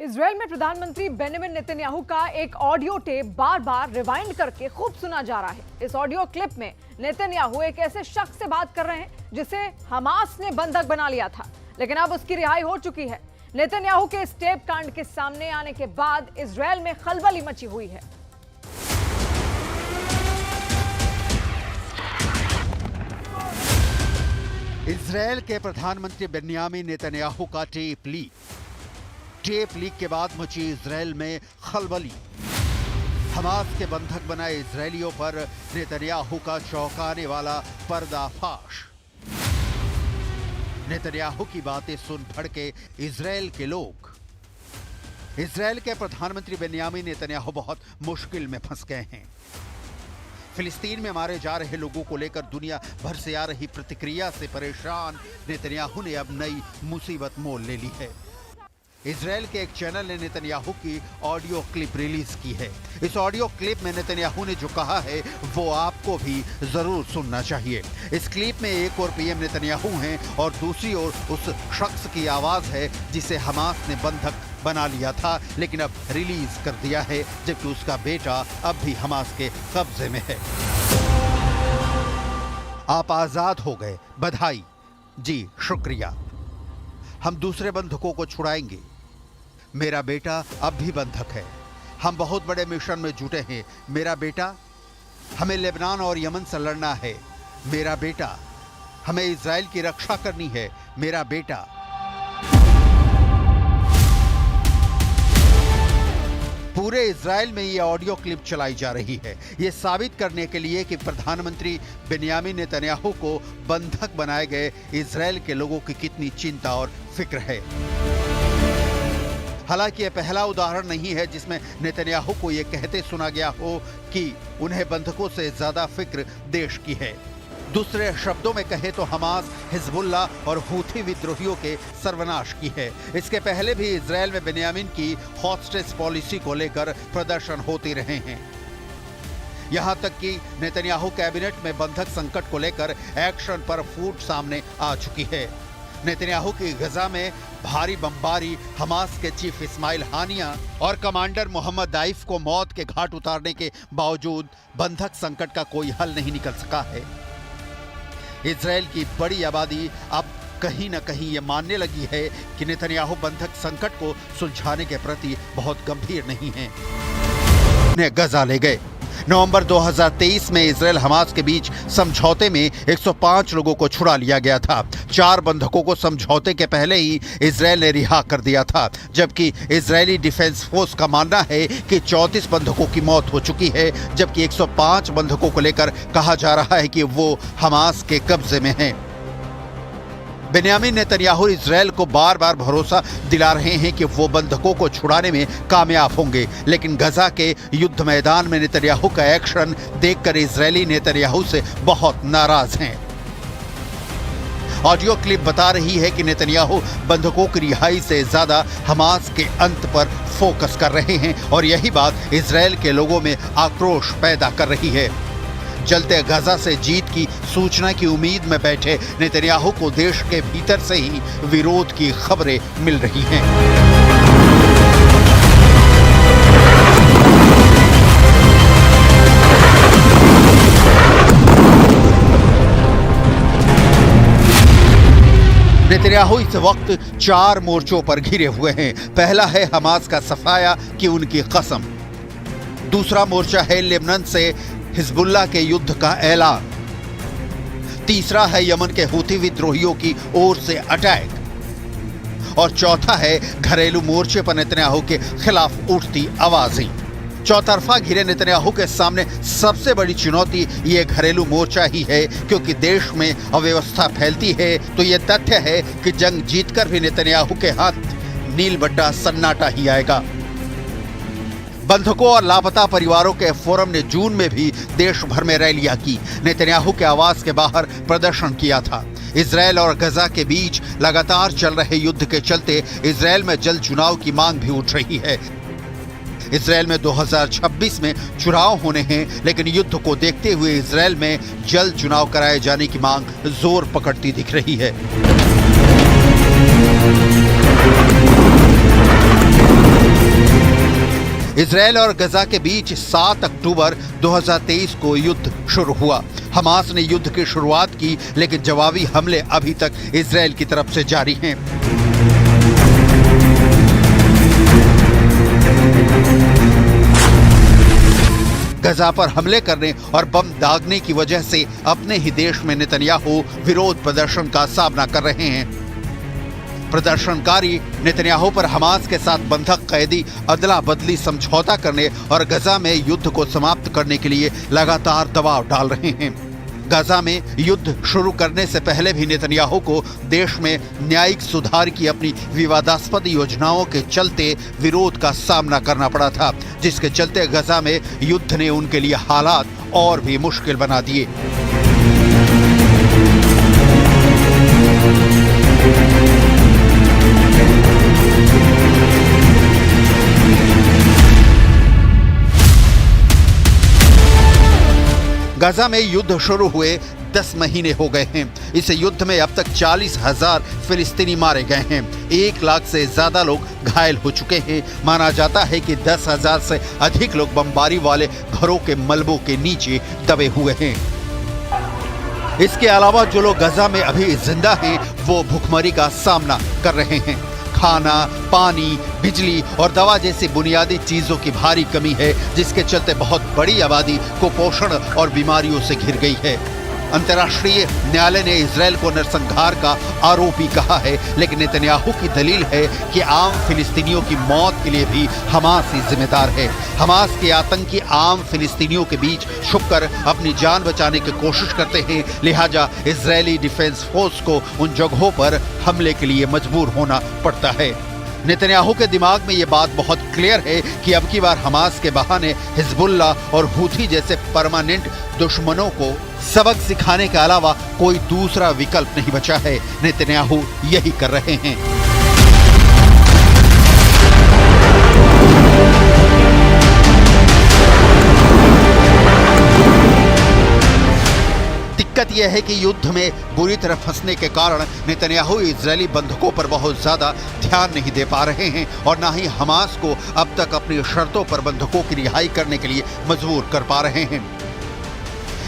Israel में प्रधानमंत्री Benjamin Netanyahu का एक ऑडियो टेप बार बार रिवाइंड करके खूब सुना जा रहा है। इस ऑडियो क्लिप में नेतन्याहू एक ऐसे शख्स से बात कर रहे हैं जिसे हमास ने बंधक बना लिया था, लेकिन अब उसकी रिहाई हो चुकी है। नेतन्याहू के इस टेप कांड के सामने आने के बाद इजराइल में खलबली मची हुई है। इजराइल के प्रधानमंत्री बेंजामिन नेतन्याहू का टेप लीक के बाद मची इजराइल में खलबली। हमास के बंधक बनाए इजरायलियों पर नेतन्याहू का चौंकाने वाला पर्दाफाश। नेतन्याहू की बातें सुन भड़के इजराइल के लोग। इजराइल के प्रधानमंत्री बेंजामिन नेतन्याहू बहुत मुश्किल में फंस गए हैं। फिलिस्तीन में मारे जा रहे लोगों को लेकर दुनिया भर से आ रही प्रतिक्रिया से परेशान नेतन्याहू ने अब नई मुसीबत मोल ले ली है। इजराइल के एक चैनल ने नेतन्याहू की ऑडियो क्लिप रिलीज की है। इस ऑडियो क्लिप में नेतन्याहू ने जो कहा है वो आपको भी जरूर सुनना चाहिए। इस क्लिप में एक और पीएम नेतन्याहू हैं और दूसरी ओर उस शख्स की आवाज है जिसे हमास ने बंधक बना लिया था, लेकिन अब रिलीज कर दिया है, जबकि उसका बेटा अब भी हमास के कब्जे में है। आप आजाद हो गए, बधाई। जी शुक्रिया। हम दूसरे बंधकों को छुड़ाएंगे। मेरा बेटा अब भी बंधक है। हम बहुत बड़े मिशन में जुटे हैं। मेरा बेटा, हमें लेबनान और यमन से लड़ना है। मेरा बेटा, हमें इजराइल की रक्षा करनी है। मेरा बेटा। पूरे इजराइल में ये ऑडियो क्लिप चलाई जा रही है, ये साबित करने के लिए कि प्रधानमंत्री बेंजामिन नेतन्याहू को बंधक बनाए गए इजराइल के लोगों की कितनी चिंता और फिक्र है। हालांकि यह पहला उदाहरण नहीं है जिसमें नेतन्याहू को यह कहते सुना गया हो कि उन्हें बंधकों से ज्यादा फिक्र देश की है। दूसरे शब्दों में कहे तो हमास, हिजबुल्ला और हूथी विद्रोहियों के सर्वनाश की है। इसके पहले भी इजराइल में बेंजामिन की हॉस्टेज पॉलिसी को लेकर प्रदर्शन होते रहे हैं। यहां तक कि नेतन्याहू कैबिनेट में बंधक संकट को लेकर एक्शन पर फूट सामने आ चुकी है। नेतन्याहू की गजा में भारी बमबारी, हमास के चीफ इस्माइल हानिया और कमांडर मोहम्मद दाइफ को मौत के घाट उतारने के बावजूद बंधक संकट का कोई हल नहीं निकल सका है। इजराइल की बड़ी आबादी अब कहीं न कहीं ये मानने लगी है कि नेतन्याहू बंधक संकट को सुलझाने के प्रति बहुत गंभीर नहीं है। उन्हें गजा ले गए। नवंबर 2023 में इजराइल हमास के बीच समझौते में 105 लोगों को छुड़ा लिया गया था। 4 बंधकों को समझौते के पहले ही इजराइल ने रिहा कर दिया था, जबकि इजरायली डिफेंस फोर्स का मानना है कि 34 बंधकों की मौत हो चुकी है, जबकि 105 बंधकों को लेकर कहा जा रहा है कि वो हमास के कब्जे में हैं। बेंजामिन नेतन्याहू इजराइल को बार बार भरोसा दिला रहे हैं कि वो बंधकों को छुड़ाने में कामयाब होंगे, लेकिन गजा के युद्ध मैदान में नेतन्याहू का एक्शन देखकर इजरायली नेतन्याहू से बहुत नाराज हैं। ऑडियो क्लिप बता रही है कि नेतन्याहू बंधकों की रिहाई से ज्यादा हमास के अंत पर फोकस कर रहे हैं और यही बात इजराइल के लोगों में आक्रोश पैदा कर रही है। जलते गजा से जीत की सूचना की उम्मीद में बैठे नेतन्याहू को देश के भीतर से ही विरोध की खबरें मिल रही हैं। नेतन्याहू इस वक्त 4 मोर्चों पर घिरे हुए हैं। पहला है हमास का सफाया कि उनकी कसम। दूसरा मोर्चा है लेबनान से हिजबुल्ला के युद्ध का ऐलान। तीसरा है यमन के हूथी विद्रोहियों की ओर से अटैक। और चौथा है घरेलू मोर्चे पर नेतन्याहू के खिलाफ उठती आवाजें। चौतरफा घिरे नेतन्याहू के सामने सबसे बड़ी चुनौती ये घरेलू मोर्चा ही है, क्योंकि देश में अव्यवस्था फैलती है तो ये तथ्य है कि जंग जीतकर भी नेतन्याहू के हाथ नील बट्टा सन्नाटा ही आएगा। बंधकों और लापता परिवारों के फोरम ने जून में भी देश भर में रैलियां की, नेतन्याहू के आवास के बाहर प्रदर्शन किया था। इजराइल और गजा के बीच लगातार चल रहे युद्ध के चलते इजराइल में जल्द चुनाव की मांग भी उठ रही है। इजराइल में 2026 में चुनाव होने हैं, लेकिन युद्ध को देखते हुए इजराइल में जल्द चुनाव कराए जाने की मांग जोर पकड़ती दिख रही है। इजराइल और गजा के बीच 7 अक्टूबर 2023 को युद्ध शुरू हुआ। हमास ने युद्ध की शुरुआत की, लेकिन जवाबी हमले अभी तक इजराइल की तरफ से जारी हैं। गजा पर हमले करने और बम दागने की वजह से अपने ही देश में नेतन्याहू विरोध प्रदर्शन का सामना कर रहे हैं। प्रदर्शनकारी नेतन्याहू पर हमास के साथ बंधक कैदी अदला बदली समझौता करने और गजा में युद्ध को समाप्त करने के लिए लगातार दबाव डाल रहे हैं। गजा में युद्ध शुरू करने से पहले भी नेतन्याहू को देश में न्यायिक सुधार की अपनी विवादास्पद योजनाओं के चलते विरोध का सामना करना पड़ा था, जिसके चलते गजा में युद्ध ने उनके लिए हालात और भी मुश्किल बना दिए। गजा में युद्ध शुरू हुए 10 महीने हो गए हैं। इस युद्ध में अब तक 40,000 फिलिस्तीनी मारे गए हैं। 1 लाख से ज्यादा लोग घायल हो चुके हैं। माना जाता है कि 10,000 से अधिक लोग बमबारी वाले घरों के मलबों के नीचे दबे हुए हैं। इसके अलावा जो लोग गजा में अभी जिंदा हैं, वो भूखमरी का सामना कर रहे हैं। खाना, पानी, बिजली और दवा जैसी बुनियादी चीजों की भारी कमी है, जिसके चलते बहुत बड़ी आबादी कुपोषण और बीमारियों से घिर गई है। अंतर्राष्ट्रीय न्यायालय ने इजराइल को नरसंहार का आरोपी कहा है, लेकिन नेतन्याहू की दलील है कि आम फिलिस्तीनियों की मौत के लिए भी हमास ही जिम्मेदार है। हमास के आतंकी आम फिलिस्तीनियों के बीच छुपकर अपनी जान बचाने की कोशिश करते हैं, लिहाजा इजरायली डिफेंस फोर्स को उन जगहों पर हमले के लिए मजबूर होना पड़ता है। नेतन्याहू के दिमाग में ये बात बहुत क्लियर है कि अब की बार हमास के बहाने हिजबुल्ला और हूथी जैसे परमानेंट दुश्मनों को सबक सिखाने के अलावा कोई दूसरा विकल्प नहीं बचा है। नेतन्याहू यही कर रहे हैं। दिक्कत यह है कि युद्ध में बुरी तरह फंसने के कारण नेतन्याहू इजरायली बंधकों पर बहुत ज्यादा ध्यान नहीं दे पा रहे हैं और ना ही हमास को अब तक अपनी शर्तों पर बंधकों की रिहाई करने के लिए मजबूर कर पा रहे हैं।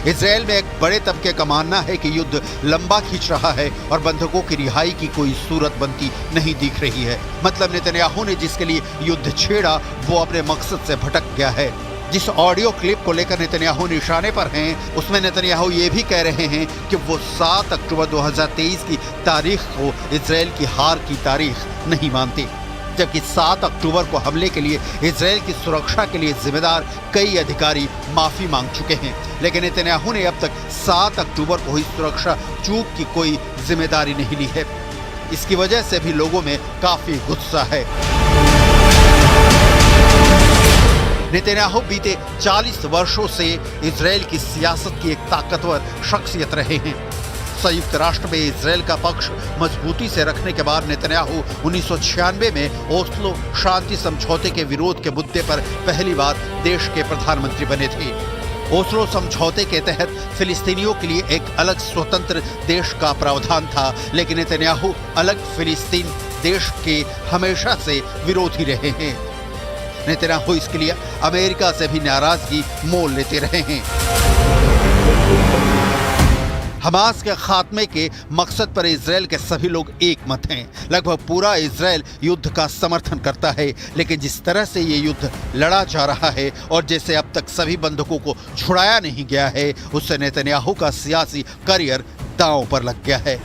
इजराइल में एक बड़े तबके का मानना है कि युद्ध लंबा खींच रहा है और बंधकों की रिहाई की कोई सूरत बनती नहीं दिख रही है। मतलब नेतन्याहू ने जिसके लिए युद्ध छेड़ा, वो अपने मकसद से भटक गया है। जिस ऑडियो क्लिप को लेकर नेतन्याहू निशाने पर हैं, उसमें नेतन्याहू ये भी कह रहे हैं कि वो 7 अक्टूबर 2023 की तारीख को इजराइल की हार की तारीख नहीं मानते, जबकि 7 अक्टूबर को हमले के लिए इजराइल की सुरक्षा के लिए जिम्मेदार कई अधिकारी माफी मांग चुके हैं। लेकिन नेतन्याहू ने अब तक 7 अक्टूबर को हुई सुरक्षा चूक की कोई जिम्मेदारी नहीं ली है। इसकी वजह से भी लोगों में काफी गुस्सा है। नेतन्याहू बीते 40 वर्षों से इजराइल की सियासत की एक ताकतवर शख्सियत रहे हैं। संयुक्त राष्ट्र में इजराइल का पक्ष मजबूती से रखने के बाद नेतन्याहू 1996 में ओस्लो शांति समझौते के विरोध के मुद्दे पर पहली बार देश के प्रधानमंत्री बने थे। ओस्लो समझौते के तहत फिलिस्तीनियों के लिए एक अलग स्वतंत्र देश का प्रावधान था, लेकिन नेतन्याहू अलग फिलिस्तीन देश के हमेशा से विरोधी रहे हैं। नेतन्याहू इसके लिए अमेरिका से भी नाराजगी मोल लेते रहे हैं। हमास के खात्मे के मकसद पर इजराइल के सभी लोग एक मत हैं। लगभग पूरा इजराइल युद्ध का समर्थन करता है, लेकिन जिस तरह से ये युद्ध लड़ा जा रहा है और जैसे अब तक सभी बंधकों को छुड़ाया नहीं गया है, उससे नेतन्याहू का सियासी करियर दांव पर लग गया है।